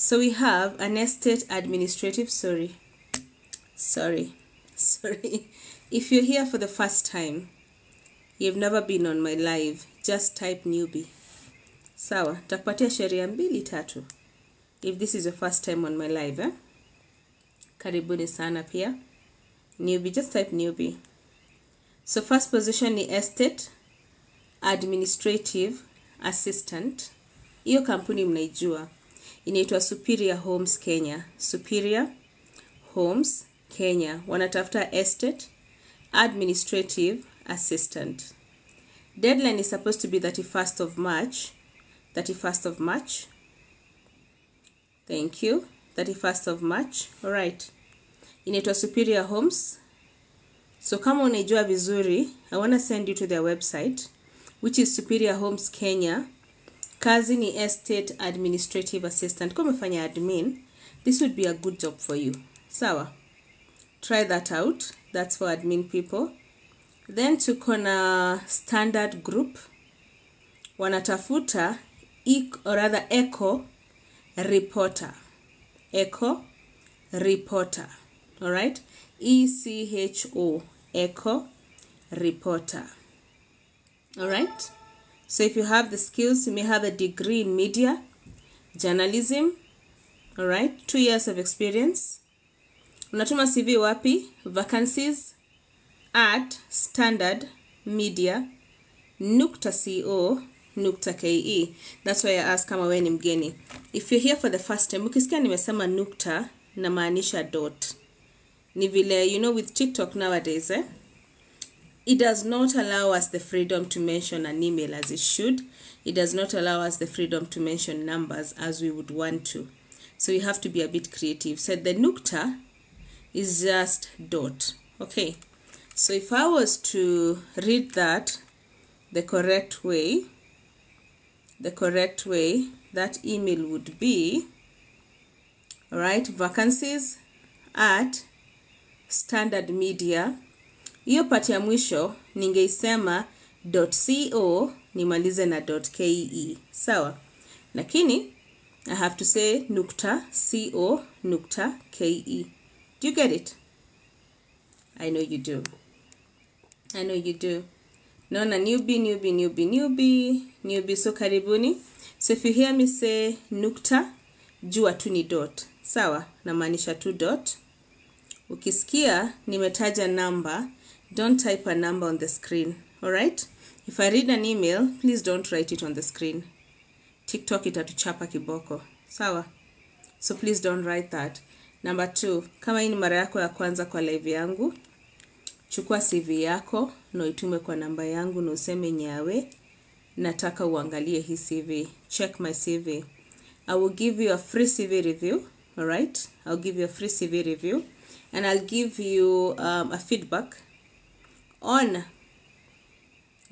So we have an estate administrative, sorry. If you're here for the first time, you've never been on my live, just type newbie. Sawa, takupatia sheria mbili tatu. If this is your first time on my live, karibuni sana pia. Newbie, just type newbie. So first position ni estate administrative assistant. Iyo kampuni mnaijua. Inaitwa Superior Homes Kenya. Superior Homes Kenya. Wanatafuta estate administrative assistant. Deadline is supposed to be 31st of March. 31st of March. Thank you. 31st of March. Alright. Inaitwa Superior Homes. So kama unaijua vizuri, I want to send you to their website, which is Superior Homes Kenya. Kazi ni estate administrative assistant. Kama umefanya admin, this would be a good job for you. Sawa. Try that out. That's for admin people. Then tuko na standard group. Wanatafuta echo reporter. Echo reporter. Alright? ECHO. Echo reporter. Alright? So if you have the skills, you may have a degree in media, journalism. Alright? 2 years of experience. Unatuma CV wapi? Vacancies at standardmedia.co.ke. That's why I ask kama we ni mgeni. If you're here for the first time, ukisikia nimesema nukta na maanisha dot. Ni vile, you know, with TikTok nowadays, it does not allow us the freedom to mention an email as it should. It does not allow us the freedom to mention numbers as we would want to. So you have to be a bit creative. So the nukta is just dot. Okay. So if I was to read that the correct way, that email would be, all right, vacancies at standard media. Iyo pati ya mwisho ningeisema .co nimalize na .ke. Sawa. Lakini I have to say .co.ke. Do you get it? I know you do. I know you do. Naona newbie. So karibuni. So if you hear me say nukta, jua tu ni dot. Sawa, namaanisha tu dot. Ukisikia nimetaja number, don't type a number on the screen. Alright? If I read an email, please don't write it on the screen. TikTok itatuchapa kiboko. Sawa? So please don't write that. Number 2, kama hii ni mara yako ya kwanza kwa live yangu, chukua CV yako na itume kwa namba yangu na useme nyawe, nataka uangalie hii CV. Check my CV. I will give you a free CV review. Alright? I'll give you a free CV review. And I'll give you a feedback on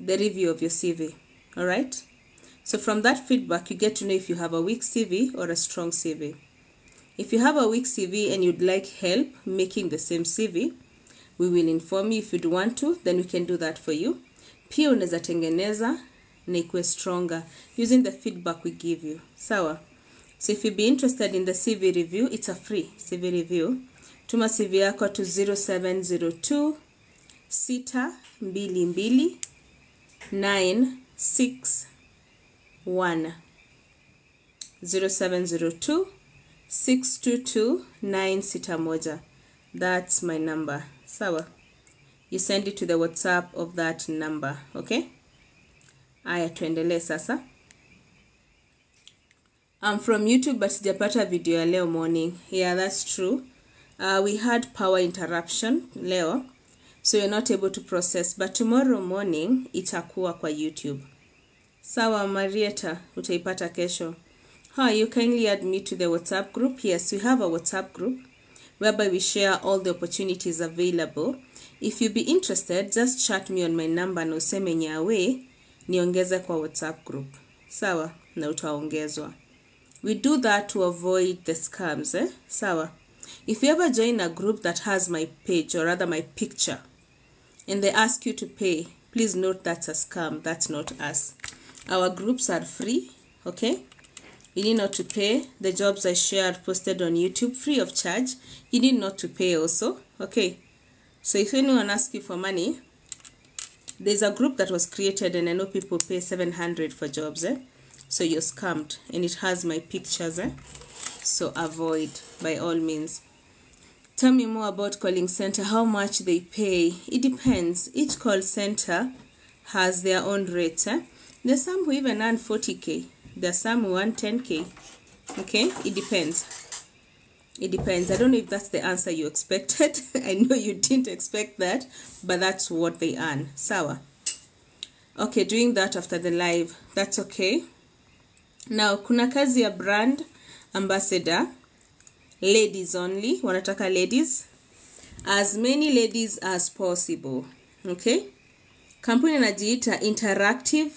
the review of your CV. Alright? So from that feedback, you get to know if you have a weak CV or a strong CV. If you have a weak CV and you'd like help making the same CV, we will inform you. If you'd want to, then we can do that for you. Pia unaweza tengeneza na ikuwe stronger using the feedback we give you. Sawa? So if you'd be interested in the CV review, it's a free CV review. Tuma CV yako to 0702 622 961. 0702 622 961. That's my number. Sawa. You send it to the WhatsApp of that number. Okay? Aya tuendelee sasa. I'm from YouTube but sijapata video ya leo morning. Yeah, that's true. We had power interruption leo, so you're not able to process, but tomorrow morning itakuwa kwa YouTube. Sawa Marieta, utaipata kesho. Hi, you kindly add me to the WhatsApp group. Yes, we have a WhatsApp group whereby we share all the opportunities available. If you be interested, just chat me on my number na useme nyawe niongeze kwa WhatsApp group. Sawa, na utaongezwa. We do that to avoid the scams, Sawa. If you ever join a group that has my page, or rather my picture, and they ask you to pay, please note that's a scam. That's not us. Our groups are free, okay? You need not to pay. The jobs I shared posted on YouTube free of charge. You need not to pay also. Okay. So if anyone asks you for money, there's a group that was created and I know people pay 700 for jobs. So you're scammed and it has my pictures. So avoid by all means. Tell me more about calling center, how much they pay. It depends. Each call center has their own rates. There's some who even earn 40k. There's some who earn 10k. Okay, it depends. It depends. I don't know if that's the answer you expected. I know you didn't expect that, but that's what they earn. Sawa. Okay, doing that after the live. That's okay. Now, kuna kazi ya brand ambassador. Ladies only. Wanataka ladies. As many ladies as possible. Okay. Kampuni inajiita Interactive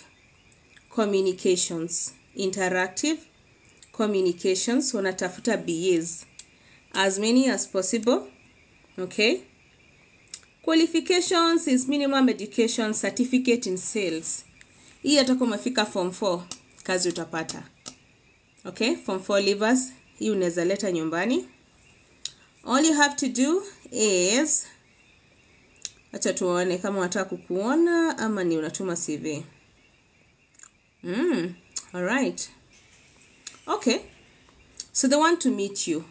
Communications. Interactive Communications. Wanatafuta BAs. As many as possible. Okay. Qualifications is minimum education certificate in sales. Hii hata kama umefika form 4 kazi utapata. Okay, form 4 leavers, hii unaweza leta nyumbani. All you have to do is, acha tuone kama wataka kukuona ama ni unatuma CV. All right. Okay. So they want to meet you.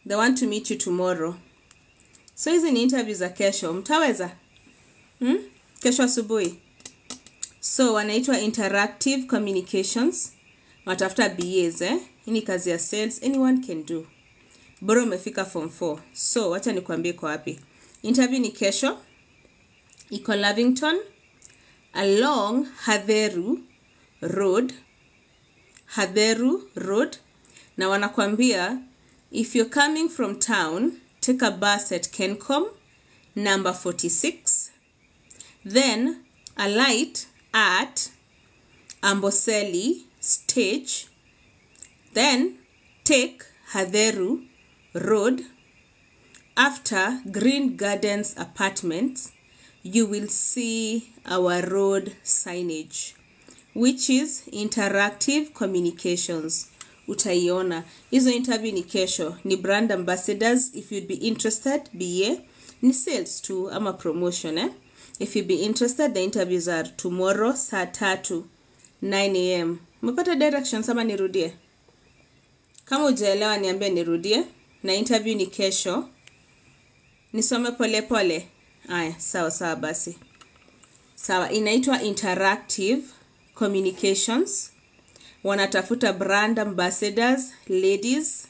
They want to meet you tomorrow. So hizi ni interviews za kesho. Mtaweza? Kesho asubuhi. So wanaitwa Interactive Communications. Watafuta BAs. Hii ni kazi ya sales. Anyone can do. Bora umefika form 4. So wacha nikwambie kwa wapi. Interview ni kesho. Iko Lavington. Along Hadheru Road. Hadheru Road. Na wanakuambia, if you're coming from town, take a bus at Kencom, number 46. Then alight at Amboseli stage. Then take Hadheru Road. After Green Gardens Apartments, you will see our road signage, which is Interactive Communications. Utaiona. Hizo interview ni kesho. Ni brand ambassadors. If you'd be interested, BA. Ni sales too, ama promotion. If you'd be interested, the interviews are tomorrow, saa 3, 9 a.m. Umepata directions ama nirudie? Kama hujaelewa niambie nirudie. Na interview ni kesho. Nisome pole pole. Aya, sawa sawa basi. Sawa, inaitwa Interactive Communications. Wanatafuta brand ambassadors, ladies.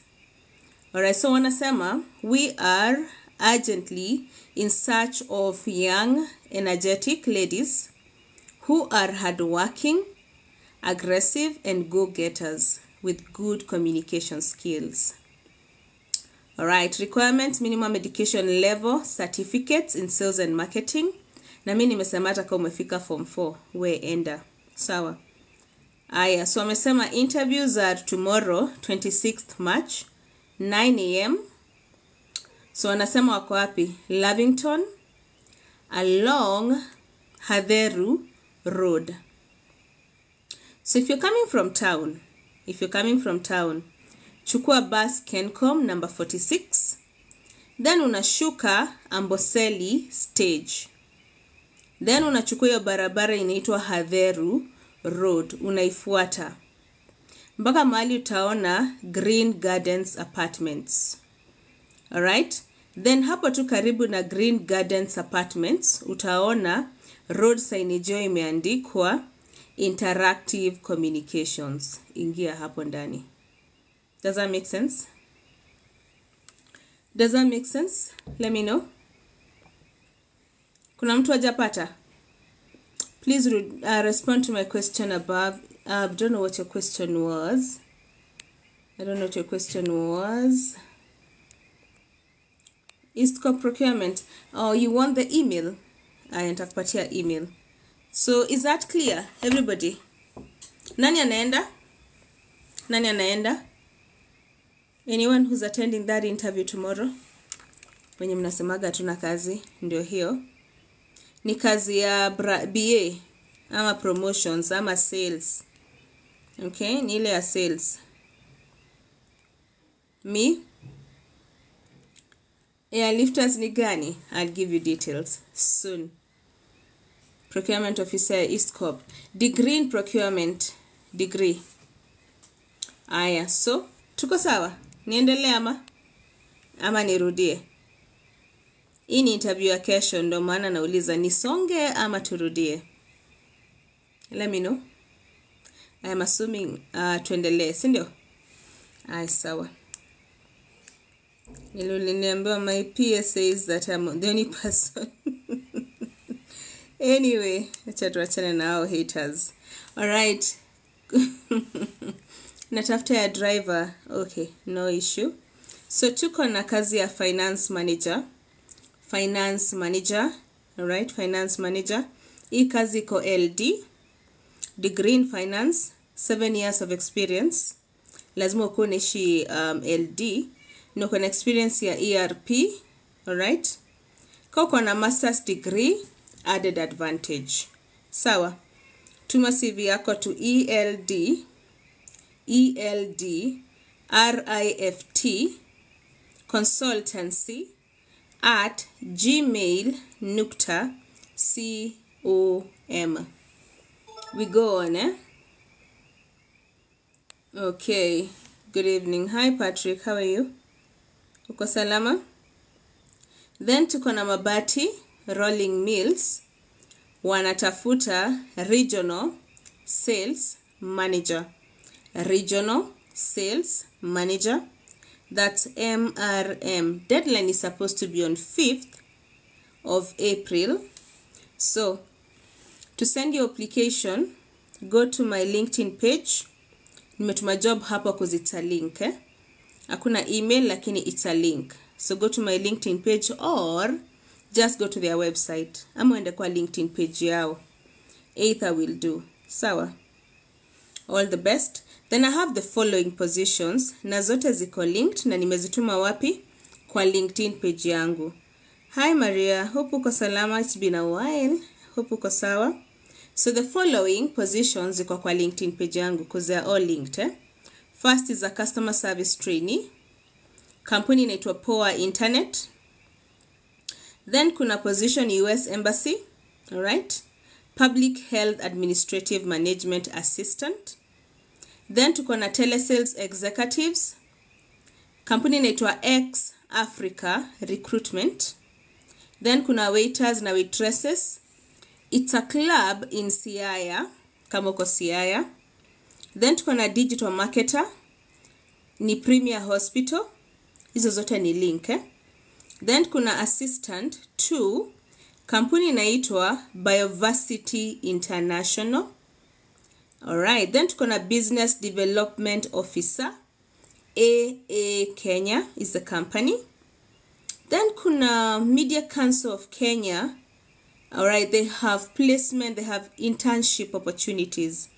Alright, so wanasema, we are urgently in search of young, energetic ladies who are hardworking, aggressive, and go-getters with good communication skills. Alright, requirements, minimum education level, certificates in sales and marketing. Na mimi nimesema hata kama umefika form 4, we enda. Sawa. Aya, so wamesema interviews are tomorrow, 26th March, 9 a.m. So wanasema wako wapi? Lavington, along Hadheru Road. So if you're coming from town, chukua bus Kencom number 46. Then unashuka Amboseli stage. Then unachukua hiyo barabara inaitwa Hadheru Road. Unaifuata mpaka mahali utaona Green Gardens Apartments. Alright? Then hapo tu karibu na Green Gardens Apartments utaona road signage imeandikwa Interactive Communications. Ingia hapo ndani. Does that make sense? Does that make sense? Let me know. Kuna mtu hajapata? Please respond to my question above. I don't know what your question was. East Coast procurement. Oh, you want the email? I nitakupatia email. So is that clear, everybody? Nani anaenda? Anyone who's attending that interview tomorrow? Wenye mnasemaga tuna kazi, ndio hiyo. Ni kazi ya BA, ama promotions, ama sales. Okay, ni ile ya sales. Me, airlifters ni gani? I'll give you details soon. Procurement officer East Corp. Degree in procurement. Degree. Aya, so tuko sawa? Niendelee ama nirudie? Hii ni interview ya kesho, ndo maana nauliza nisonge ama turudie. Let me know. I am assuming tuendelee, si ndio? Aya, sawa. Niliniambiwa my PA says that I'm the only person. Anyway, acha tuachane na hao haters. Alright. Natafuta ya driver. Okay, no issue. So tuko na kazi ya finance manager. Finance manager. Alright, finance manager. Hii kazi iko LD. Degree in finance. 7 years of experience. Lazima ukuwe unaishi LD. Na uko na experience ya ERP. Alright. Kwa uko na master's degree, added advantage. Sawa. Tuma CV yako to ELD consultancy @gmail.com. We go on, eh? Okay. Good evening. Hi Patrick, how are you? Uko salama? Then tuko na Mabati Rolling Mills. Wanatafuta regional sales manager. Regional sales manager. That's MRM. Deadline is supposed to be on 5th of April. So, to send your application, go to my LinkedIn page. Nimetuma job hapa cause it's a link, eh? Hakuna email lakini it's a link. So go to my LinkedIn page or just go to their website. Ama uende kwa LinkedIn page yao. Either will do. Sawa. All the best. Then I have the following positions. Na zote ziko linked na nimezituma wapi? Kwa LinkedIn page yangu. Hi Maria, hope uko salama. It's been a while. Hope uko sawa. So the following positions ziko kwa LinkedIn page yangu because they are all linked, eh? First is a customer service trainee. Kampuni inaitwa Power Internet. Then kuna position US Embassy. Alright. Public Health Administrative Management Assistant. Then tuko na telesales executives. Kampuni inaitwa X Africa Recruitment. Then kuna waiters na waitresses. It's a club in Siaya. Kama uko Siaya. Then tuko na digital marketer. Ni Premier Hospital. Hizo zote ni link, eh? Then kuna assistant to kampuni inaitwa Bioversity International. Alright, then tuko na business development officer. AA Kenya is the company. Then kuna Media Council of Kenya. Alright, they have placement, they have internship opportunities.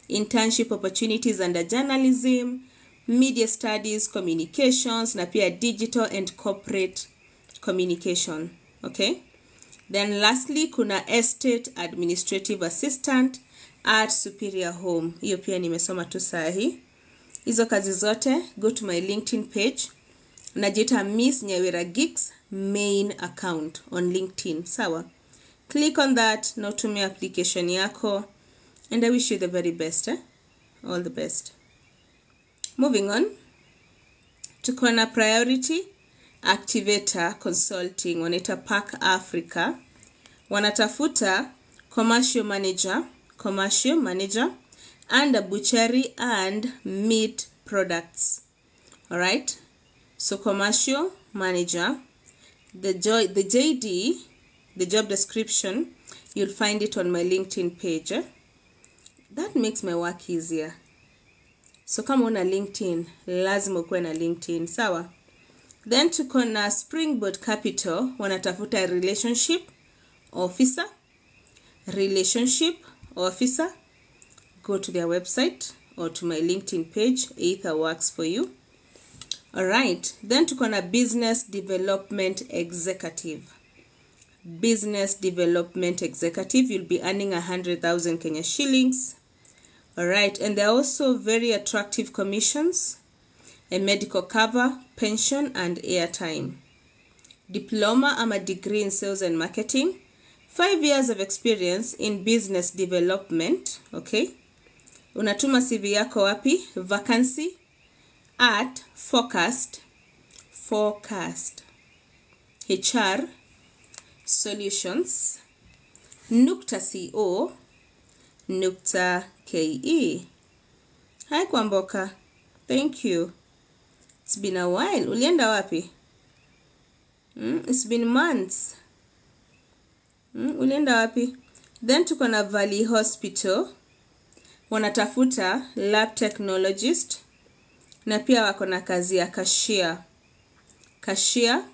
Internship opportunities under journalism, media studies, communications, na pia digital and corporate communication. Okay? Then lastly, kuna estate administrative assistant at Superior Home. Hiyo pia nimesoma tu sahi. Hizo kazi zote, go to my LinkedIn page. Najita Miss Nyawira Geeks main account on LinkedIn. Sawa? Click on that, na utumie application yako. And I wish you the very best, eh? All the best. Moving on. Tuko na Priority Activator Consulting. Wanaita Park Africa. Wanatafuta commercial manager and a butchery and meat products. Alright. So commercial manager. The JD, the job description, you'll find it on my LinkedIn page. Eh? That makes my work easier. So kama una LinkedIn, lazima ukuwe na LinkedIn, sawa? Then tuko na Springboard Capital, wanatafuta relationship officer. Go to their website or to my LinkedIn page, either works for you. Alright, then tuko na business development executive. Business development executive, you'll be earning 100,000 Kenya shillings All right, and there are also very attractive commissions, a medical cover, pension, and airtime. Diploma ama degree in sales and marketing, 5 years of experience in business development. Okay, unatuma CV yako wapi? Vacancy at forecast HR solutions .co .ke. Hi Kwamboka, thank you. It's been a while. Ulienda wapi? It's been months. Ulienda wapi? Then tuko na Valley Hospital, wanatafuta lab technologist, na pia wako na kazi ya cashier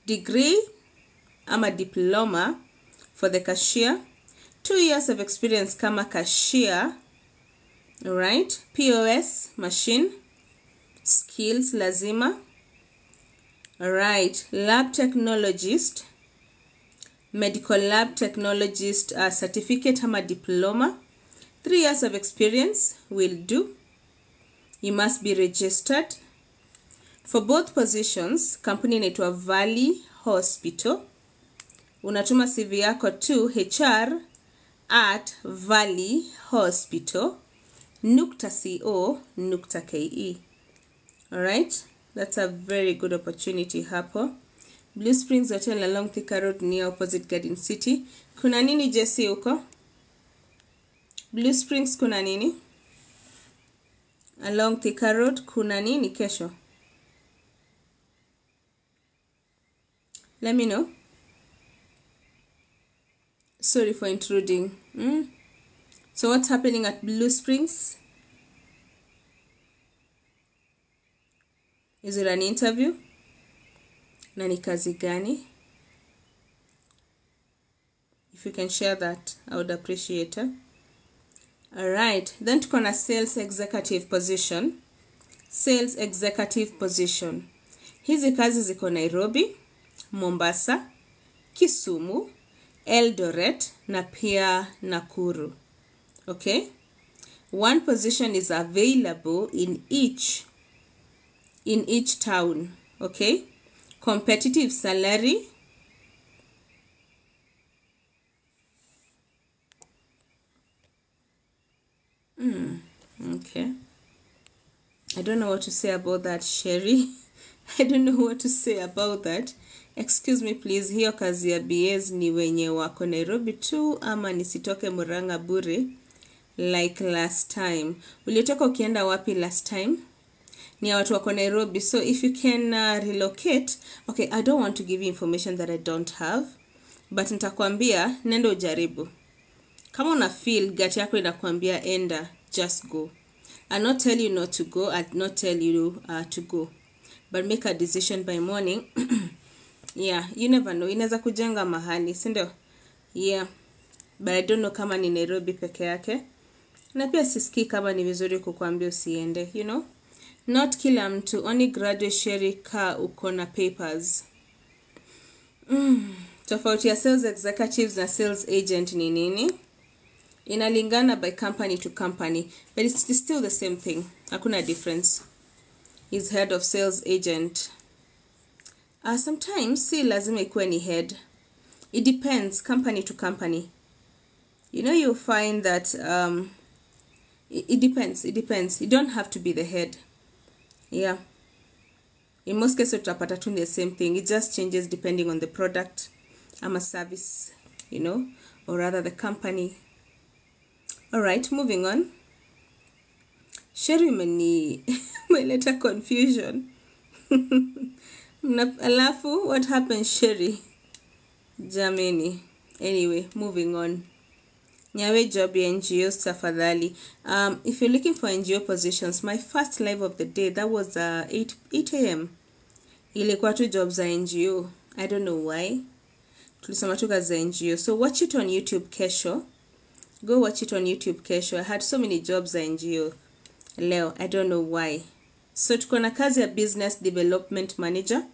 degree ama diploma for the cashier, 2 years of experience kama cashier. All right, POS machine skills lazima. All right, lab technologist, medical lab technologist certificate ama diploma, 3 years of experience will do. You must be registered. For both positions, company inaitwa Valley Hospital. Unatuma CV yako to HR at valleyhospital.co .ke. Alright, that's a very good opportunity hapo. Blue Springs Hotel along Thika Road near opposite Garden City. Kuna nini Jesse huko? Blue Springs kuna nini? Along Thika Road kuna nini kesho? Let me know. Sorry for intruding. So what's happening at Blue Springs? Is it an interview? Na ni kazi gani? If you can share that, I would appreciate it. Alright, then tuko na sales executive position. Sales executive position. Hizi kazi ziko Nairobi, Mombasa, Kisumu, Eldoret na pia Nakuru. Okay? One position is available in each town. Okay? Competitive salary. Okay. I don't know what to say about that, Sherry. I don't know what to say about that. Excuse me please, hiyo kazi ya BS ni wenye wako Nairobi tu ama nisitoke Murang'a bure like last time? Ulitoka ukienda wapi last time? Ni ya watu wako Nairobi. So if you can relocate, okay, I don't want to give you information that I don't have, but nitakwambia nenda ujaribu. Kama una feel gut yako inakwambia enda, just go. I'll not tell you not to go, I'll not tell you to go, but make a decision by morning. Yeah, you never know, inaweza kujenga mahali, si ndio? Yeah, but I don't know kama ni Nairobi peke yake. Na pia sisikii kama ni vizuri kukuambia usiende, you know? Not kila mtu, only graduate Sherry ka uko na papers. Tofauti ya sales executives na sales agent ni nini? Inalingana by company to company, but it's still the same thing. Hakuna difference. He's head of sales agent. Sometimes si lazima ikuwe ni head. It depends company to company. You know, you find that it depends. You don't have to be the head. Yeah. In most cases utapata tu the same thing. It just changes depending on the product ama service, you know, or rather the company. Alright, moving on. Sherry mani meleta confusion. Alafu, what happened, Sherry? Jameni. Anyway, moving on. Nyawe job ya NGOs tafadhali. If you're looking for NGO positions, my first live of the day, that was 8 a.m. Ilikuwa tu jobs za NGO. I don't know why. Tulisoma tu kazi za NGO. So watch it on YouTube kesho. Go watch it on YouTube kesho. I had so many jobs za NGO. Leo, I don't know why. So tuko na kazi ya business development manager.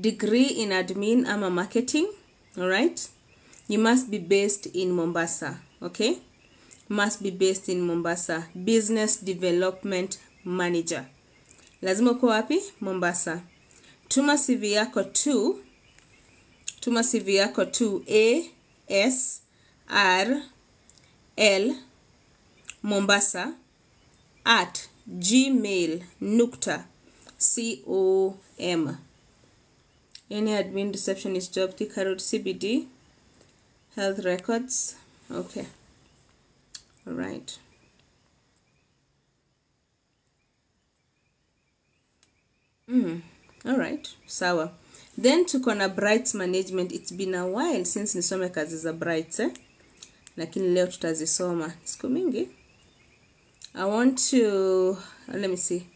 Degree in admin ama marketing. Alright. you must be based in Mombasa. Okay, must be based in Mombasa. Business Development Manager, lazima uko wapi? Mombasa. Tuma CV yako to ASRL Mombasa @gmail.com. Any admin receptionist job, Tik Tok CBD, health records. Okay, all right. All right, sawa. Then tuko na Brights Management. It's been a while since nisome kazi za Brights, lakini leo tutazisoma siku mingi. I want to let me see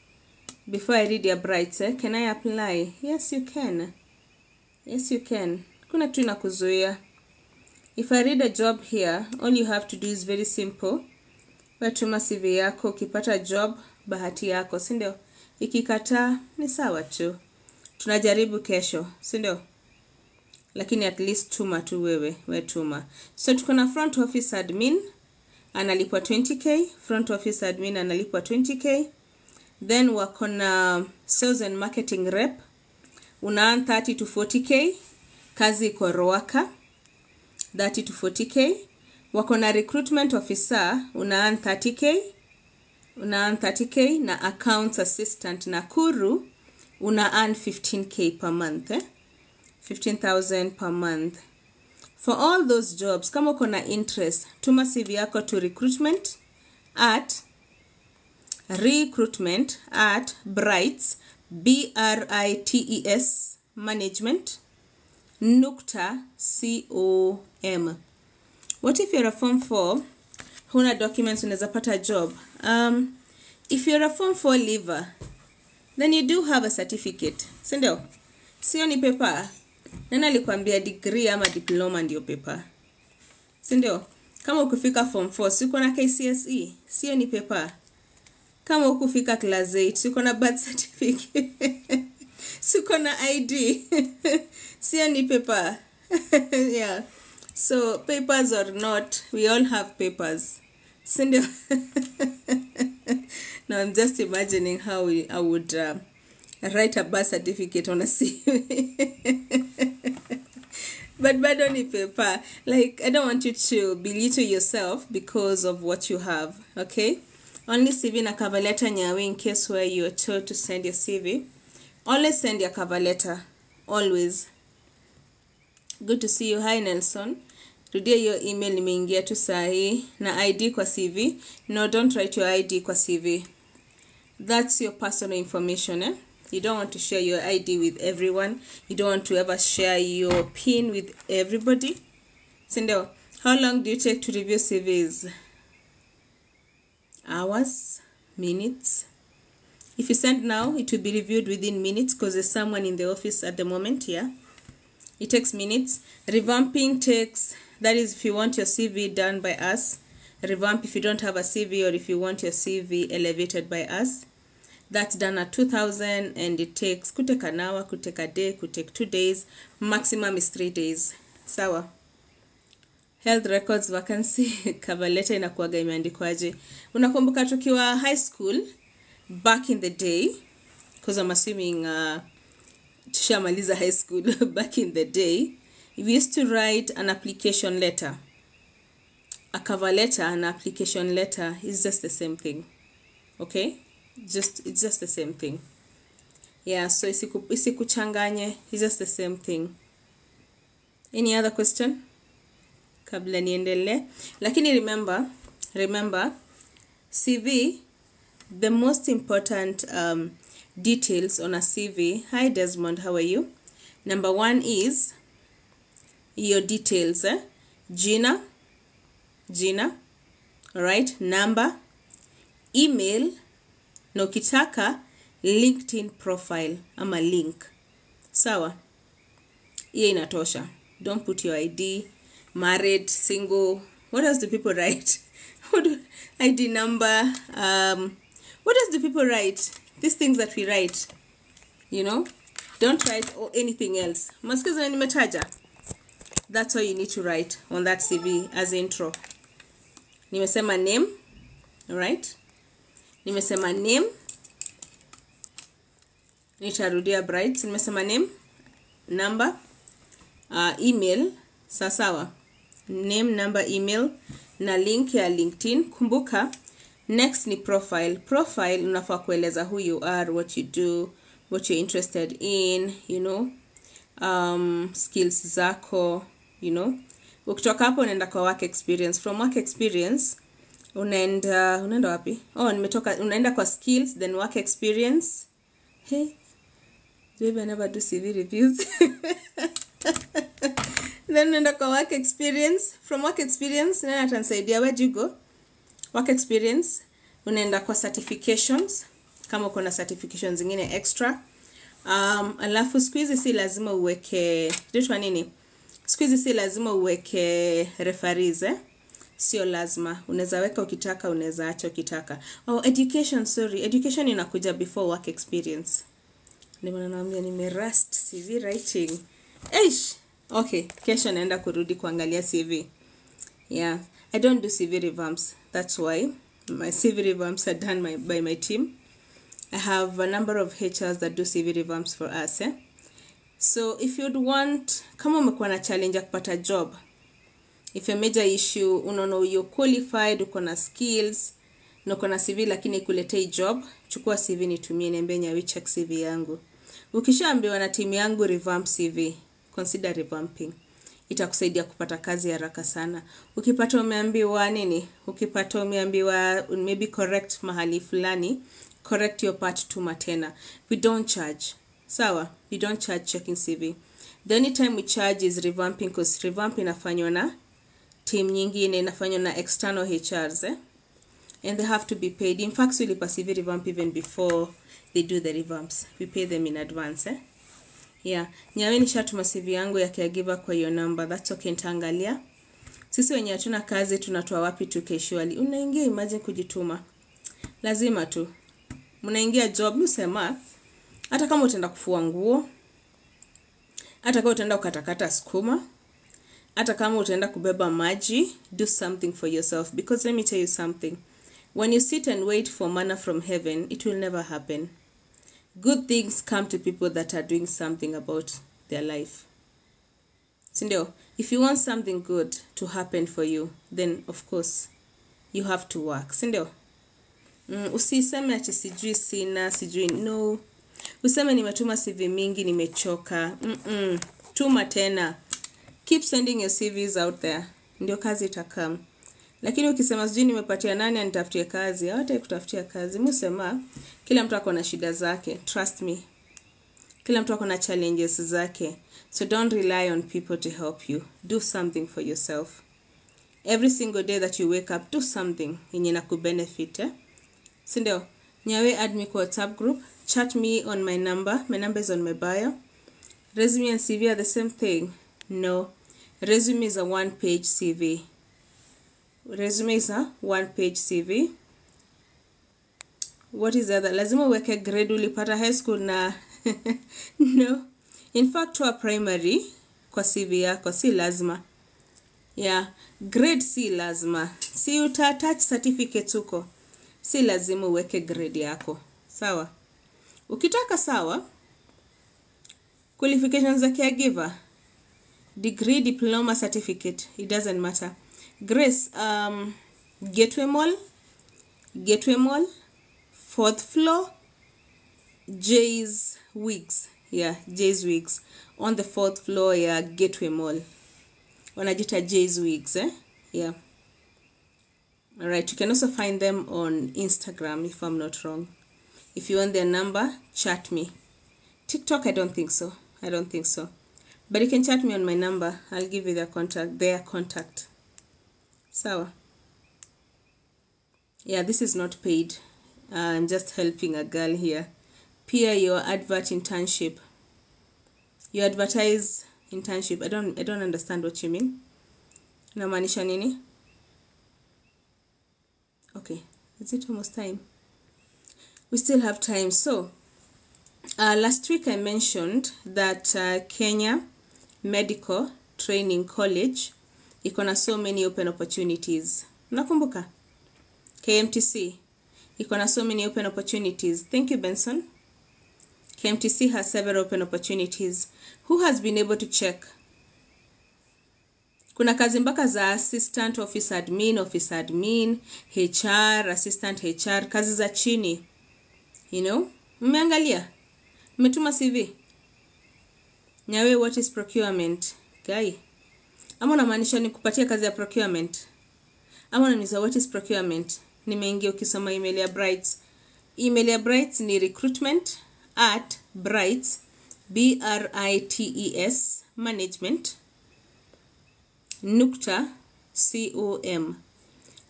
before I read your Brights. Can I apply? Yes you can. Yes you can. Kuna tu inakuzuia. If I read a job here, all you have to do is very simple. Watuma CV yako, ukipata job bahati yako, si ndio? Ikikataa ni sawa tu. Tunajaribu kesho, si ndio? Lakini at least tuma tu wewe tuma. So tuko na front office admin analipwa 20k, front office admin analipwa 20k. Then wako na sales and marketing rep, una 30 to 40k, kazi iko Roaka, 30 to 40k. Wako na recruitment officer, una 30k, na accounts assistant Nakuru una earn 15k per month, 15,000 per month. For all those jobs, kama uko na interest, tuma CV yako to recruitment at brights management.com. What if you're a form 4, huna documents, unaweza pata job? If you're a form 4 leaver, then you do have a certificate, si ndio? Sio ni paper. Nani alikwambia degree ama diploma ndio paper? Si ndio? Kama ukifika form 4, siko na KCSE, sio ni paper. Kama ukifika class 8, siko na birth certificate, siko na ID, sio ni paper. Yeah. So papers or not, we all have papers. Si ndio? Now I'm just imagining how I would write a birth certificate on a CV. But bado ni paper. Like, I don't want you to belittle yourself because of what you have, okay? Only CV na cover letter nyawe in case where you're told to send your CV. Always send your cover letter. Always. Good to see you. Hi Nelson. Today your email imeingia tu sahi na ID kwa CV. No, don't write your ID kwa CV. That's your personal information, eh? You don't want to share your ID with everyone. You don't want to ever share your PIN with everybody. Sindo, how long do you take to review CVs? Hours? Minutes? If you send now, it will be reviewed within minutes because there's someone in the office at the moment, yeah? It takes minutes. Revamping takes, that is if you want your CV done by us. Revamp if you don't have a CV or if you want your CV elevated by us. That's done at 2,000 and it takes, could take an hour, could take a day, could take 2 days. Maximum is 3 days. Sawa. Health records vacancy. Cover letter inakuwaga imeandikwaje. Unakumbuka tukiwa high school back in the day, because I'm assuming tushamaliza high school back in the day, we used to write an application letter. A cover letter and application letter is just the same thing. Okay? It's just the same thing. Yeah, so isikuchanganye, it's just the same thing. Any other question? Kabla niendele. Lakini remember, CV, the most important details on a CV. Hi Desmond, how are you? Number 1 is your details, Gina, alright, number, email, na ukitaka LinkedIn profile ama link. Sawa? Hiyo inatosha. Don't put your ID, married, single. What else do people write? ID number. What else do people write? These things that we write, you know? Don't write anything else. Maskiza nimetaja. That's all you need to write on that CV as intro. Nimesema name, alright? Nimesema name. Nitarudia bright. Nimesema name, number, email, sawa. Name, number, email, na link ya LinkedIn. Kumbuka, next ni profile. Profile unafaa kueleza who you are, what you do, what you're interested in, you know, skills zako, you know. Ukitoka hapo unaenda kwa work experience. From work experience unaenda wapi? Unaenda kwa skills, then work experience. Hey, baby, I never do CV reviews. Then unaenda kwa work experience. From work experience nani atanisaidia? Where do you go? Work experience unaenda kwa certifications kama uko na certifications zingine extra. Alafu siku hizi si lazima uweke nini? Siku hizi si lazima uweke referees, sio lazima. Unaweza weka ukitaka, unaweza acha ukitaka. Education inakuja before work experience. Ndio naambia nimerust CV writing. Okay, kesho naenda kurudi kuangalia CV. Yeah, I don't do CV revamps. That's why my CV revamps are done by my team. I have a number of HRs that do CV revamps for us. So if you'd want, kama umekuwa na challenge ya kupata job, if your major issue, unaona you're qualified, uko na skills, na uko na CV lakini ikuletei job, chukua CV nitumie, niambie Nyawi check CV yangu. Ukishaambiwa na timu yangu revamp CV, consider revamping. Itakusaidia kupata kazi haraka sana. Ukipata umeambiwa nini? Ukipata umeambiwa maybe correct mahali fulani, correct your part tuma tena. We don't charge. Sawa, we don't charge checking CV. The only time we charge is revamping, because revamp inafanywa na team nyingine, inafanywa na external HRs, and they have to be paid. In fact, we lipa CV revamp even before they do the revamps. We pay them in advance. Yeah, Nyawe nishatuma CV yangu ya caregiver kwa your number. That's okay, nitaangalia. Sisi wenye hatuna kazi tunatoa wapi tu casually. Unaingia, imagine kujituma. Lazima tu. Mnaingia job, usema hata kama utaenda kufua nguo, hata kama utaenda kukatakata sukuma, hata kama utaenda kubeba maji, do something for yourself. Because let me tell you something. When you sit and wait for manna from heaven, it will never happen. Good things come to people that are doing something about their life. Sindio, if you want something good to happen for you, then of course you have to work. Sindio, usiseme ati sijui sina, sijui no. Useme nimetuma CV mingi, nimechoka. Tuma tena. Keep sending your CVs out there. Ndio kazi itakam. Lakini ukisema sijui nimepatia nani anitafutie kazi, hata kutafutia kazi. Musema kila mtu ako na shida zake. Trust me. Kila mtu ako na challenges zake. So don't rely on people to help you. Do something for yourself. Every single day that you wake up, do something yenye na kubenefit. Sindio, Nyawe add me kwa WhatsApp group. Chat me on my number. My number is on my bio. Resume and CV are the same thing. No. Resume is a one-page CV. Resume is a one-page CV. What is the other? Lazima uweke grade ulipata high school na no. In fact, to a primary kwa CV yako si lazima. Yeah, grade si lazima. Si uta-attach certificates uko. Si lazima uweke grade yako. Sawa? Ukitaka sawa, qualifications za caregiver, degree, diploma, certificate, it doesn't matter. Grace, Gateway Mall, 4th floor, Jay's Wigs. Yeah, Jay's Wigs. On the 4th floor, yeah, Gateway Mall. Wanajita Jay's Wigs, Yeah. Alright, you can also find them on Instagram if I'm not wrong. If you want their number, chat me. TikTok, I don't think so. But you can chat me on my number. I'll give you their contact. Sawa. Yeah, this is not paid. I'm just helping a girl here. Peer your advert internship. You advertise internship. I don't understand what you mean. Inamaanisha nini? Okay, is it almost time? We still have time. So, last week I mentioned that Kenya Medical Training College iko na so many open opportunities. Nakumbuka? KMTC iko na so many open opportunities. Thank you, Benson. KMTC has several open opportunities. Who has been able to check? Kuna kazi mpaka za assistant office admin, HR, assistant HR, kazi za chini. You know? Mmeangalia? Mmetuma CV? Nyawe, what is procurement? Guy. Ama unamaanisha ni kupatia kazi ya procurement? Ama unaniuliza what is procurement? Nimeingia ukisoma email ya Brights. Email ya Brights ni recruitment@brights BRITES management.com.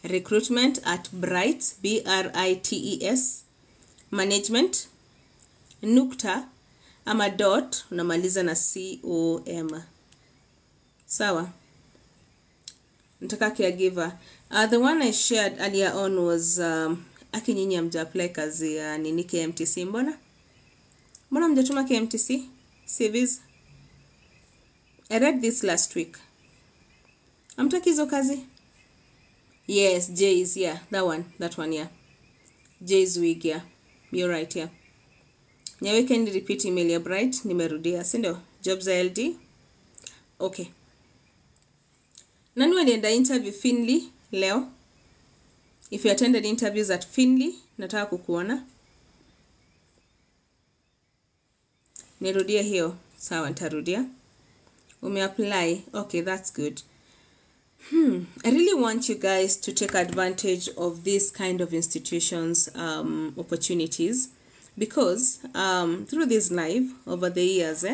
Recruitment@brights BRITES management nukta ama dot unamaliza na com. Sawa. Nataka caregiver. The one I shared earlier on was akinyinyi mja apply kazi ya nini KMTC mbona? Mbona mjatuma KMTC? CVs. I read this last week. Amtaki hizo kazi? Yes, Jay's, yeah. That one, yeah. Jay's wig, yeah. You're right, yeah. Nyawe can repeat email ya Bright, nimerudia, si ndio? Jobs LD. Okay. Nani walienda interview Finley leo? If you attended interviews at Finley, nataka kukuona. Nirudia hiyo. Sawa, nitarudia. Umeapply. Okay, that's good. I really want you guys to take advantage of this kind of institutions opportunities, because through this live over the years,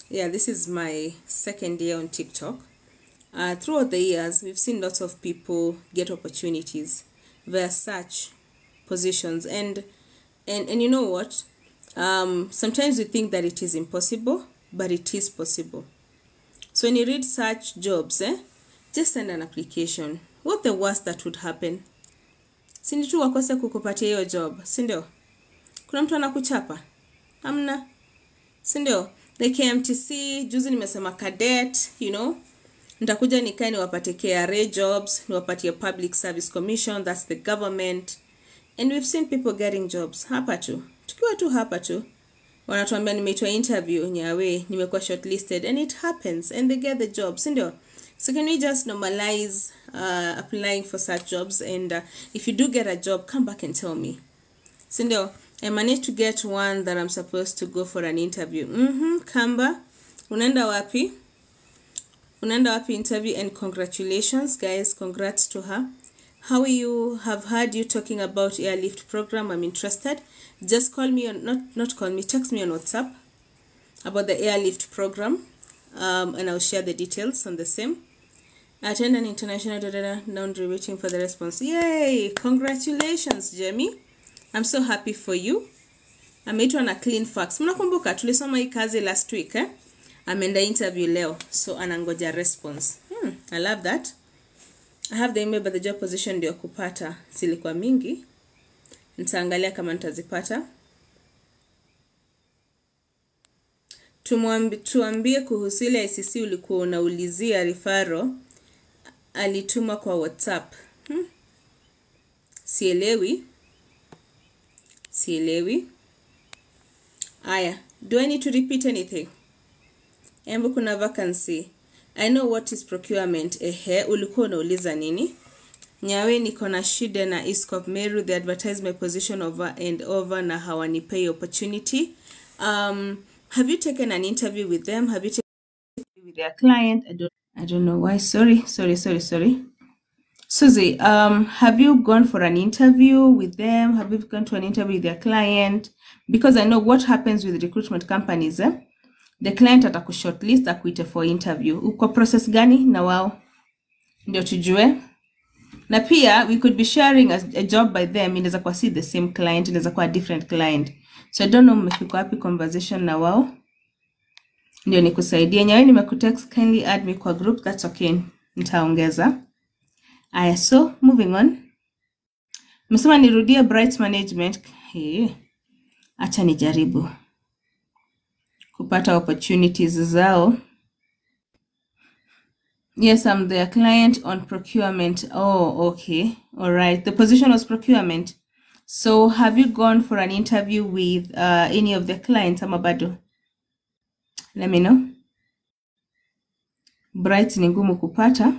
this is my second year on TikTok. Throughout the years, we've seen lots of people get opportunities via such positions, and you know what? Sometimes we think that it is impossible, but it is possible. So when you read such jobs, just send an application. What the worst that would happen? Si tu wakose kukupatia hiyo job, si ndio? Kuna mtu anakuchapa? Amna. Si ndio? The KMTC, juzi nimesema cadet, you know. Nitakuja nikae niwapate KRA jobs, niwapatie Public Service Commission, that's the government. And we've seen people getting jobs. Hapa tu. Tukiwa tu hapa tu. Wanatuambia nimeitwa interview, nyawe, nimekuwa shortlisted, and it happens, and they get the job, si ndio? So can we just normalize applying for such jobs, and if you do get a job, come back and tell me. Si ndio? I managed to get one that I'm supposed to go for an interview. Kamba, unaenda wapi? Unaenda wapi interview, and congratulations guys, congrats to her. How are you? Have heard you talking about airlift program. I'm interested. Just call me on, not call me, text me on WhatsApp about the airlift program, and I'll share the details on the same. Attend an international laundry, waiting for the response. Yay! Congratulations, Jamie. I'm so happy for you. Ameitwa na clean fax. Mnakumbuka tulisoma hii kazi last week, Ameenda interview leo, so anangoja response. I love that. I have the email, but the job position ndio kupata zilikuwa mingi. Nitaangalia kama nitazipata. Tuambie kuhusu ile ICC ulikuwa unaulizia referral, alituma kwa WhatsApp. Sielewi. Aya, do I need to repeat anything? Embo kuna vacancy. I know what is procurement. Ulikuwa unauliza nini? Nyawe niko na shida na ISCOP Meru, they advertise my position over and over na hawanipei opportunity. Have you taken an interview with them? Have you taken an interview with their client? I don't know why. Sorry. Susie, have you gone for an interview with them? Have you gone to an interview with their client? Because I know what happens with recruitment companies, the client atakushortlist akuite for interview. Uko process gani na wao? Ndio tujue. Na pia we could be sharing a job by them, inaweza kuwa si the same client, inaweza kuwa different client. So I don't know mmefika wapi conversation na wao. Ndio nikusaidia. Nyawe nimekutext, kindly add me kwa group. That's okay. Nitaongeza. Aya, so moving on. Msema nirudie Bright Management. Acha nijaribu kupata opportunities zao. Yes, I'm their client on procurement. Oh, okay. All right. The position was procurement. So have you gone for an interview with any of the clients, Amabado? Let me know. Bright ni ngumu kupata.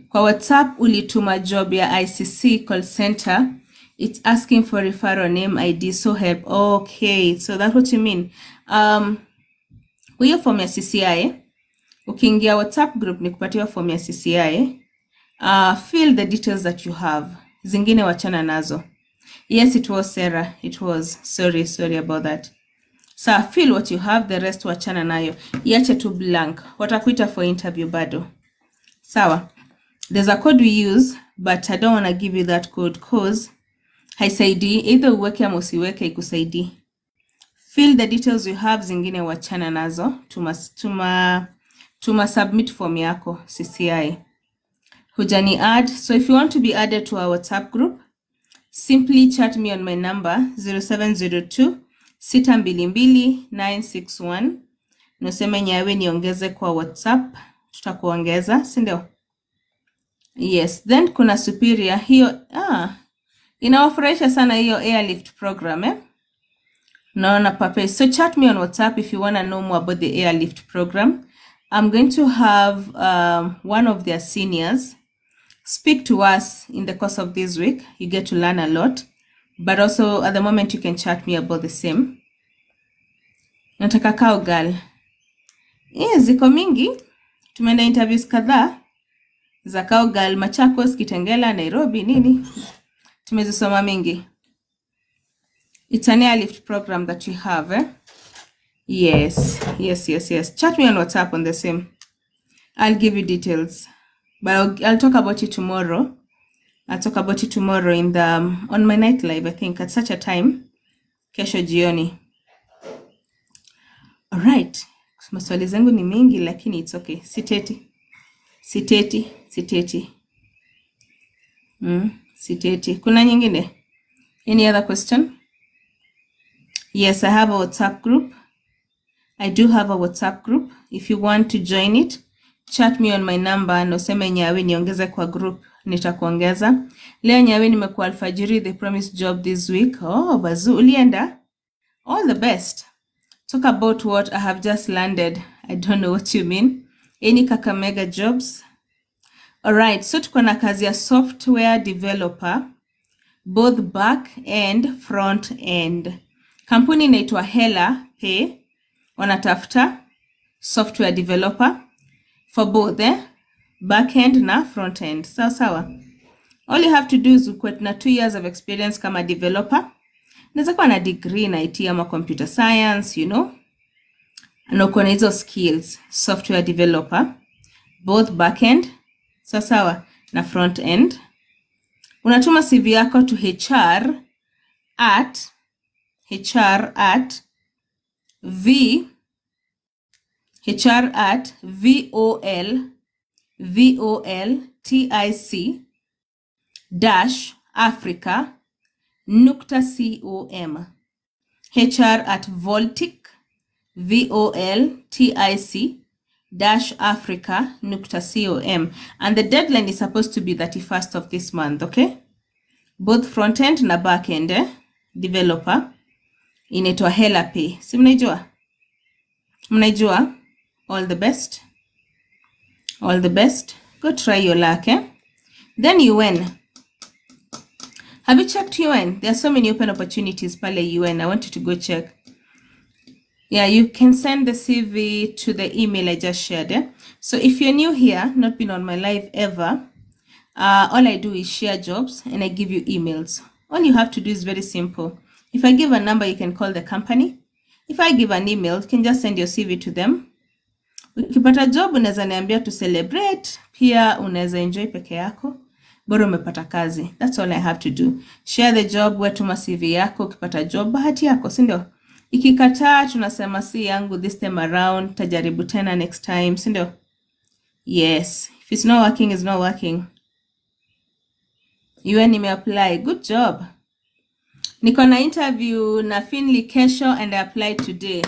Kwa WhatsApp ulituma job ya ICC call center. It's asking for referral name ID, so help. Okay, so that's what you mean. Huyo form ya CCI. Ukiingia WhatsApp group ni kupatiwa form ya CCI. Fill the details that you have. Zingine wachana nazo. Yes, it was Sarah. It was. Sorry about that. So fill what you have, the rest wachana nayo. Iache tu blank. Watakuita for interview bado. Sawa. There's a code we use, but I don't want to give you that code cause haisaidii. Either uweke ama usiweke ikusaidii. Fill the details you have, zingine wachana nazo. Tuma submit form yako CCI. Hujani add. So if you want to be added to our WhatsApp group, simply chat me on my number 0702 622 961. Noseme nyawe niongeze kwa WhatsApp, tutakuongeza, si ndio? Yes, then kuna superior hiyo inawafurahisha sana hiyo airlift program naona pape. So chat me on WhatsApp if you want to know more about the airlift program. I'm going to have one of their seniors speak to us in the course of this week. You get to learn a lot, but also at the moment you can chat me about the same. Nataka kao girl. Ziko mingi. Tumeenda interviews kadhaa za kao girl Machakos, Kitengela, Nairobi, nini. Tumezisoma mingi. It's an airlift program that you have. Yes. Chat me on WhatsApp on the same. I'll give you details. But I'll talk about it tomorrow. I'll talk about it tomorrow in the on my night live, I think, at such a time. Kesho jioni. All right. Maswali zangu ni mingi lakini it's okay. Siteti. Siteti. Kuna nyingine? Any other question? Yes, I have a WhatsApp group. I do have a WhatsApp group. If you want to join it, chat me on my number. Noseme nyawe niongeze kwa group. Nitakuongeza. Leo nyawe nimekuwa alfajiri the promised job this week. Oh, bazu ulienda. All the best. Talk about what I have just landed. I don't know what you mean. Any Kakamega jobs? Alright, so tuko na kazi ya software developer, both back and front end. Kampuni inaitwa Hela Pay. Wanatafuta software developer for both back end na front end. Sawa. All you have to do is ukwe na 2 years of experience kama developer. Naweza kuwa na degree na IT ama computer science, you know. Na uko na hizo skills, software developer, both back end, sawa, na front end. Unatuma CV yako to HR at voltic-africa.com. HR at voltic-africa.com. And the deadline is supposed to be 31st of this month, okay? Both front end na back end developer inaitwa Hela Pay. Si mnaijua? Mnaijua? All the best. Go try your luck, Then UN. Have you checked UN? There are so many open opportunities pale UN. I want you to go check. Yeah, you can send the CV to the email I just shared. So if you're new here, not been on my live ever, all I do is share jobs and I give you emails. All you have to do is very simple. If I give a number, you can call the company. If I give an email, you can just send your CV to them. Ukipata job, unaweza niambia to celebrate. Pia unaweza enjoy peke yako. Bora umepata kazi. That's all I have to do. Share the job, wetuma CV yako, ukipata job, bahati yako, si ndio? Ikikataa, tunasema si yangu this time around, tajaribu tena next time, si ndio? Yes. If it's not working, it's not working. UN nimeapply. Good job. Niko na interview na Finley kesho and I applied today.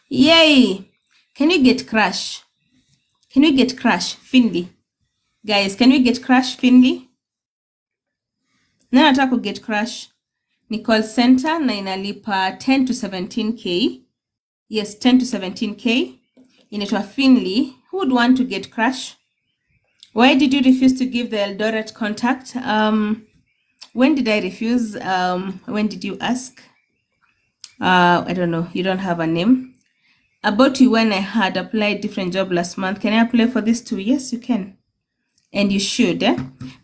Yay! Can you get crush? Can we get Crash Finley? Guys, can we get Crash Finley? Na nataka get Crash. Ni call center na inalipa 10 to 17k. Yes, 10 to 17k. Inaitwa Finley. Who would want to get Crash? Why did you refuse to give the Eldoret contact? When did I refuse? When did you ask? I don't know. You don't have a name. About you when I had applied different job last month. Can I apply for this too? Yes, you can. And you should.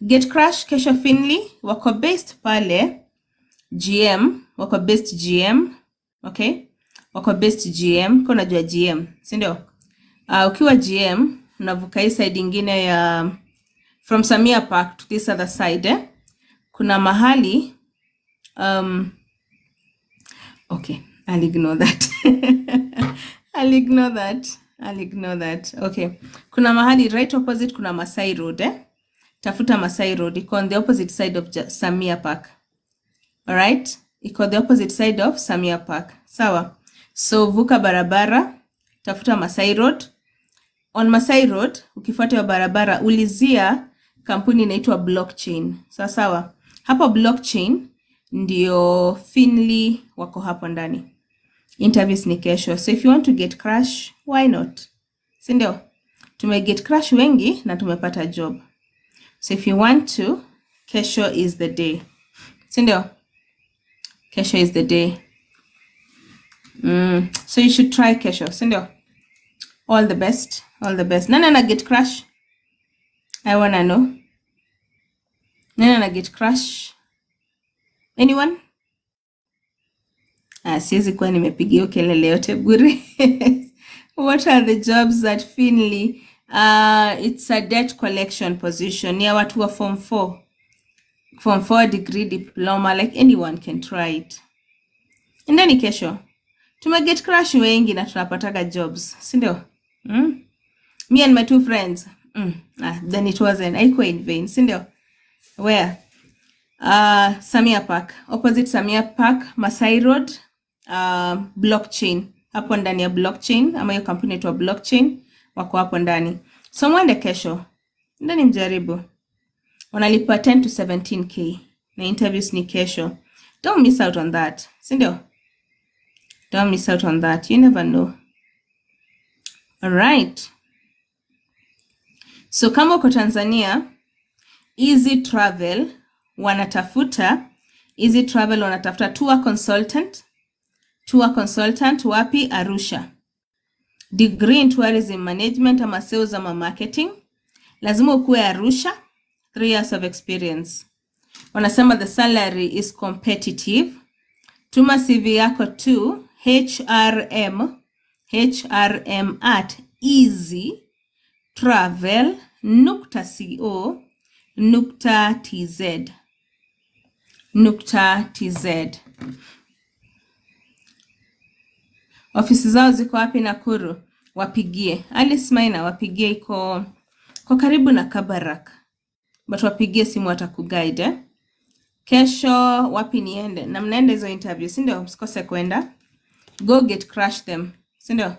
Get Crash Kesho Finley. Wako based pale. GM. Wako based GM. Okay. Wako based GM. Kuna jua GM. Sindio? Ukiwa GM. Unavuka hii side ingine ya. From Samia Park to this other side. Kuna mahali. Okay. I'll ignore that. I'll ignore that. Okay. Kuna mahali right opposite kuna Masai Road. Tafuta Masai Road. Iko on the opposite side of Samia Park. Alright? Iko the opposite side of Samia Park. Sawa. So vuka barabara. Tafuta Masai Road. On Masai Road, ukifuata wa barabara, ulizia kampuni inaitwa Blockchain. Sawa. Hapo Blockchain ndio Finley wako hapo ndani. Interviews ni kesho. So if you want to get Crash, why not? Sindio? Get Crash wengi na tumepata job. So if you want to, kesho is the day. Sindio? Kesho is the day. So you should try kesho. Sindio? All the best. Nana na get Crash? I wanna know. Nana na get Crash? Anyone? Siwezi kuwa nimepigia kelele yote bure. What are the jobs at Finley? It's a debt collection position. Ni watu wa form 4. Form 4 degree diploma. Like anyone can try it. And then kesho. Get Crash wengi na tunapataga jobs. Sindio? Me and my 2 friends. Then it wasn't. Haikuwa in vain. Sindio? Where? Samia Park. Opposite Samia Park. Masai Road. Blockchain. Hapo ndani ya Blockchain. Ama hiyo kampuni inaitwa Blockchain. Wako hapo ndani. So mwende kesho. Ndani mjaribu. Wanalipa 10 to 17k. Na interviews ni kesho. Don't miss out on that. Sindio? Don't miss out on that. You never know. Alright. So kama uko Tanzania, Easy Travel wanatafuta tour consultant wapi? Arusha. Degree in tourism management ama sales ama marketing. Lazima ukuwe Arusha. 3 years of experience. Wanasema the salary is competitive. Tuma CV yako to hrm@easytravel.co.tz. Ofisi zao ziko wapi Nakuru? Wapigie. Alice Maina wapigie iko karibu na Kabarak. But wapigie simu atakuguide. Kesho wapi niende? Na mnaenda hizo interviews, sindio? Msikose kwenda. Go get Crash them. Sindio?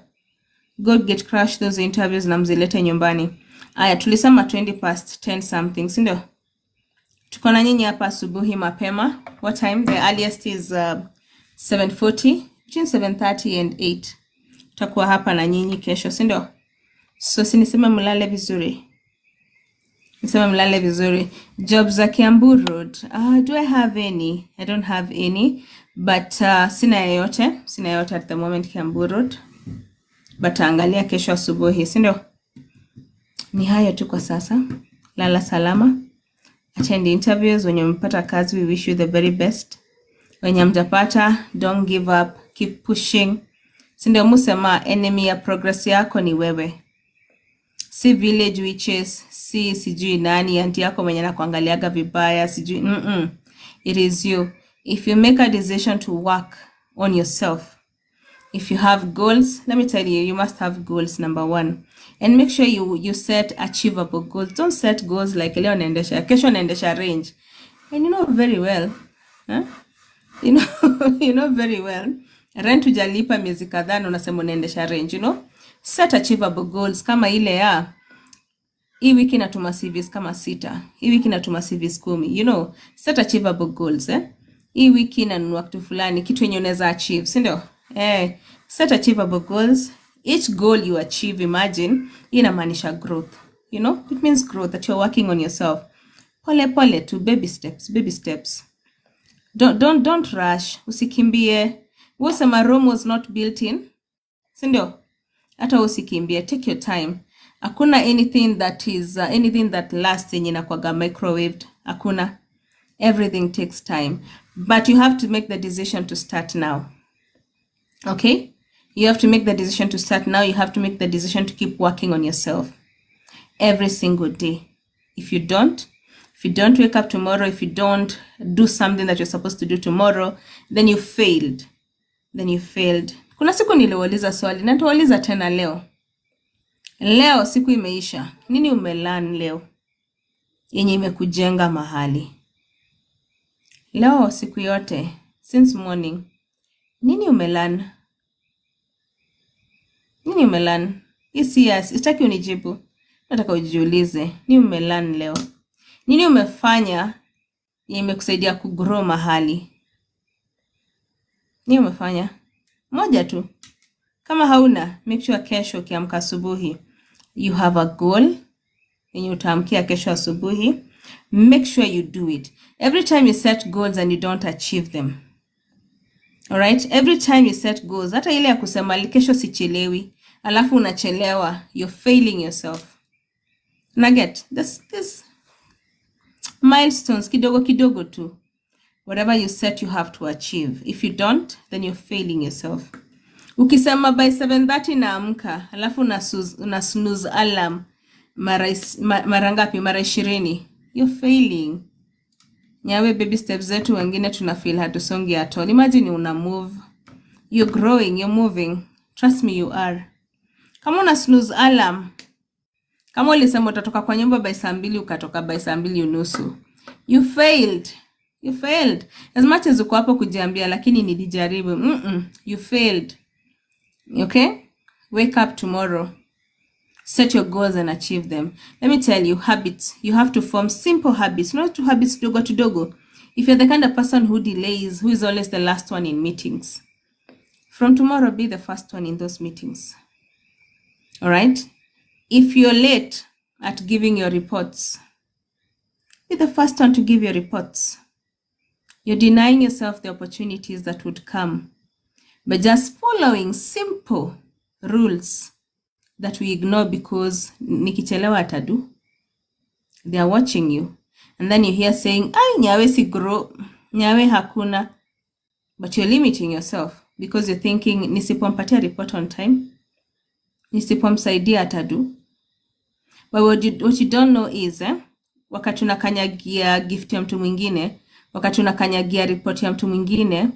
Go get Crash those interviews na mzilete nyumbani. Aya, tulisema 20 past 10 something, sindio? Tuko na nyinyi hapa asubuhi mapema. What time? The earliest is 7:40. Between 7:30 and 8. Tutakuwa hapa na nyinyi kesho, sindio? So sinisema mlale vizuri. Jobs za Kiambu Road. Do I have any? I don't have any. But sina yoyote at the moment Kiambu Road. But angalia kesho asubuhi, sindio? Ni hayo tu kwa sasa. Lala salama. Attend interviews. Wenye mpata kazi, we wish you the very best. Wenye mtapata, don't give up. Keep pushing. Sindio musema enemy ya progress yako ni wewe. Si village witches, si sijui nani, anti yako mwenye na kuangaliaga vibaya, sijui, It is you. If you make a decision to work on yourself, if you have goals, let me tell you, you must have goals, number 1. And make sure you set achievable goals. Don't set goals like leo naendesha, kesho naendesha range. And you know very well, you know very well, rent ujalipa miezi kadhaa na unasema unaendesha range, Set achievable goals kama ile ya Hii wiki natuma CVs kama 6. Hii wiki natuma CVs 10. You know, set achievable goals, eh? Hii wiki nanunua kitu fulani, kitu yenye unaweza achieve, si ndio? Set achievable goals. Each goal you achieve, imagine, inamaanisha growth. You know, it means growth, that you're working on yourself. Pole pole to baby steps, baby steps. Don't rush. Usikimbie. Wasema Rome was not built in, si ndio? Hata usikimbie, take your time. Hakuna anything that lasts yenye inakuwaga microwaved. Hakuna. Everything takes time. But you have to make the decision to start now. Okay? You have to make the decision to start now. You have to make the decision to keep working on yourself every single day. If you don't wake up tomorrow, if you don't do something that you're supposed to do tomorrow, then you failed. Kuna siku niliwauliza swali na nitauliza tena leo. Leo siku imeisha. Nini umelearn leo yenye imekujenga mahali? Leo siku yote since morning. Nini umelearn? Yes, sitaki unijibu. Nataka ujiulize. Nini umelearn leo? Nini umefanya yenye imekusaidia kugrow mahali? Nini umefanya? Moja tu. Kama hauna, make sure kesho ukiamka asubuhi you have a goal yenye utaamkia kesho asubuhi. Make sure you do it. Every time you set goals and you don't achieve them. All right? Every time you set goals, hata ile ya kusema kesho sichelewi, alafu unachelewa, you're failing yourself. Nugget, this milestones kidogo tu. Whatever you set, you have to achieve. If you don't, then you're failing yourself. Ukisema by 7:30 naamka, alafu una snooze alarm mara ngapi? Mara 20. You're failing. Nyawe baby steps zetu wengine tunafeel hatusongi at all. Imagine una move. You're growing, you're moving. Trust me, you are. Kama una snooze alarm, kama ulisema utatoka kwa nyumba by 2:00 ukatoka by 2:30, you failed. You failed. As much as uko hapo kujiambia lakini nilijaribu. You failed. Okay? Wake up tomorrow. Set your goals and achieve them. Let me tell you, habits. You have to form simple habits, not two habits to go. If you're the kind of person who delays, who is always the last one in meetings, from tomorrow, be the first one in those meetings. All right? If you're late at giving your reports, be the first one to give your reports. You're denying yourself the opportunities that would come by just following simple rules that we ignore because nikichelewa atadu. They are watching you. And then you hear saying, nyawe si grow, nyawe hakuna. But you're limiting yourself because you're thinking, nisipompatia report on time, nisipomsaidia atadu. But what you don't know is, wakati unakanyagia gift ya mtu mwingine, wakati unakanyagia report ya mtu mwingine,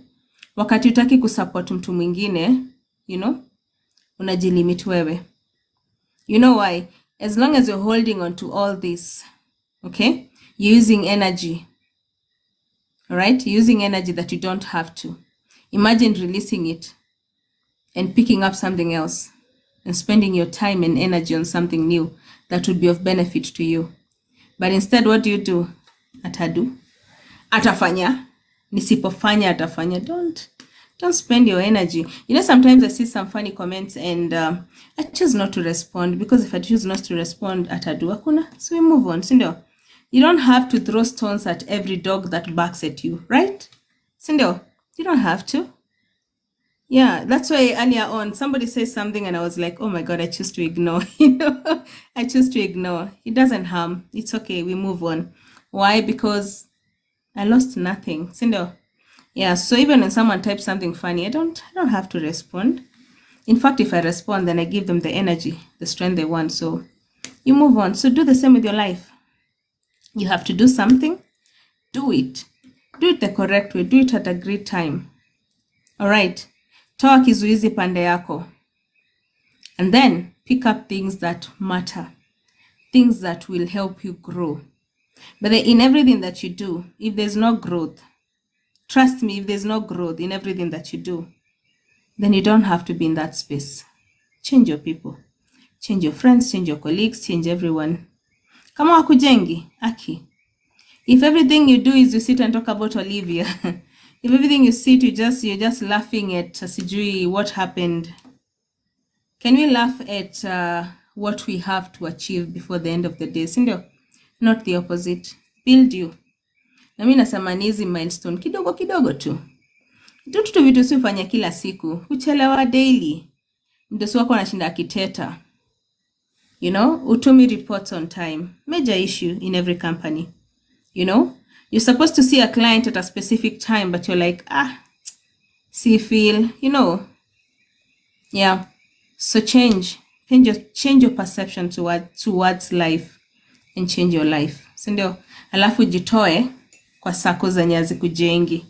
wakati utaki kusupport mtu mwingine, you know, unajilimit wewe. You know why? As long as you're holding on to all this, okay, you're using energy. All right? You're using energy that you don't have to. Imagine releasing it and picking up something else and spending your time and energy on something new that would be of benefit to you. But instead, what do? Atadu. Atafanya. Nisipofanya atafanya. Don't spend your energy. You know, sometimes I see some funny comments and I choose not to respond because if I choose not to respond, atadu hakuna. So we move on. Sindio? You don't have to throw stones at every dog that barks at you, right? Sindio? You don't have to. Yeah, that's why earlier on somebody says something and I was like, oh my God, I choose to ignore. You know, I choose to ignore. It doesn't harm. It's okay. We move on. Why? Because I lost nothing. Sindio? Yeah, so even when someone types something funny, I don't have to respond. In fact, if I respond, then I give them the energy, the strength they want. So you move on. So do the same with your life. You have to do something. Do it. Do it the correct way. Do it at a great time. All right. Toa kizuizi pande yako. And then pick up things that matter. Things that will help you grow. But in everything that you do, if there's no growth, trust me, if there's no growth in everything that you do, then you don't have to be in that space. Change your people. Change your friends, change your colleagues, change everyone. Kama wakujengi, aki. If everything you do is you sit and talk about Olivia, if everything you sit, you're just laughing at sijui what happened. Can we laugh at what we have to achieve before the end of the day? Sindio? Not the opposite. Build you. Na mimi nasema ni hizi milestone kidogo kidogo tu. Tutu vitu usifanya kila siku. Uchelewa daily. Mdosi wako anashinda akiteta. You know, utumi reports on time. Major issue in every company. You know, you're supposed to see a client at a specific time, but you're like, see, feel, you know. Yeah. So change your perception towards life and change your life. Sindio? Alafu jitoe kwa sako zenye hazikujengi.